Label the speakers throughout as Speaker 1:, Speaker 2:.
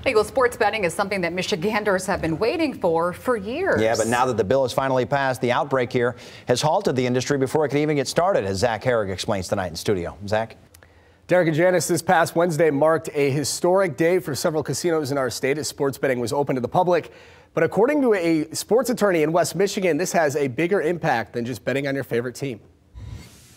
Speaker 1: Legal sports betting is something that Michiganders have been waiting for years.
Speaker 2: Yeah, but now that the bill has finally passed, the outbreak here has halted the industry before it could even get started, as Zach Herrig explains tonight in studio. Zach?
Speaker 3: Derek and Janice, this past Wednesday marked a historic day for several casinos in our state as sports betting was open to the public. But according to a sports attorney in West Michigan, this has a bigger impact than just betting on your favorite team.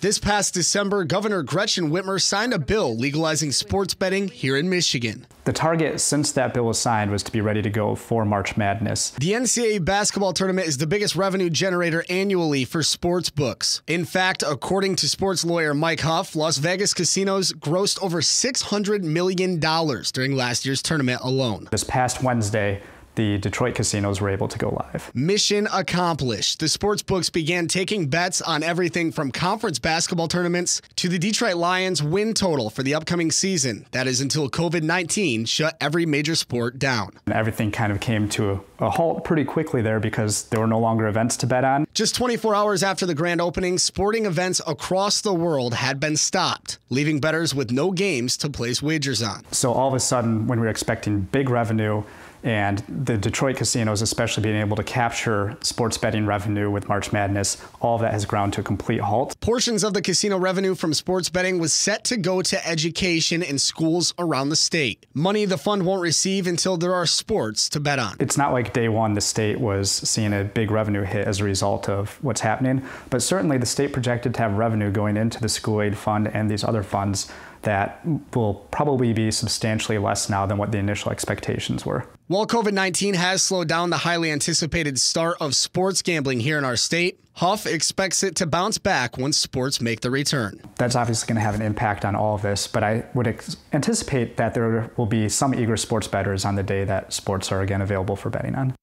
Speaker 4: This past December, Governor Gretchen Whitmer signed a bill legalizing sports betting here in Michigan.
Speaker 5: The target since that bill was signed was to be ready to go for March Madness.
Speaker 4: The NCAA basketball tournament is the biggest revenue generator annually for sports books. In fact, according to sports lawyer Mike Huff, Las Vegas casinos grossed over $600 million during last year's tournament alone.
Speaker 5: This past Wednesday, the Detroit casinos were able to go live.
Speaker 4: Mission accomplished. The sports books began taking bets on everything from conference basketball tournaments to the Detroit Lions win total for the upcoming season. That is until COVID-19 shut every major sport down.
Speaker 5: And everything kind of came to a halt pretty quickly there because there were no longer events to bet on.
Speaker 4: Just 24 hours after the grand opening, sporting events across the world had been stopped, leaving bettors with no games to place wagers on.
Speaker 5: So all of a sudden, when we were expecting big revenue, and the Detroit casinos especially being able to capture sports betting revenue with March Madness, all of that has ground to a complete halt.
Speaker 4: Portions of the casino revenue from sports betting was set to go to education in schools around the state. Money the fund won't receive until there are sports to bet on.
Speaker 5: It's not like day one the state was seeing a big revenue hit as a result of what's happening, but certainly the state projected to have revenue going into the school aid fund and these other funds that will probably be substantially less now than what the initial expectations were.
Speaker 4: While COVID-19 has slowed down the highly anticipated start of sports gambling here in our state, Huff expects it to bounce back once sports make the return.
Speaker 5: That's obviously going to have an impact on all of this, but I would anticipate that there will be some eager sports bettors on the day that sports are again available for betting on.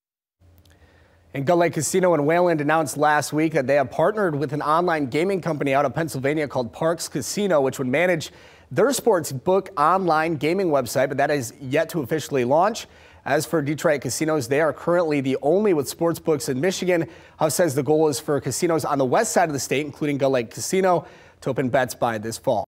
Speaker 3: And Gull Lake Casino in Wayland announced last week that they have partnered with an online gaming company out of Pennsylvania called Parx Casino, which would manage their sports book online gaming website, but that is yet to officially launch. As for Detroit casinos, they are currently the only with sports books in Michigan. Huff says the goal is for casinos on the west side of the state, including Gull Lake Casino, to open bets by this fall.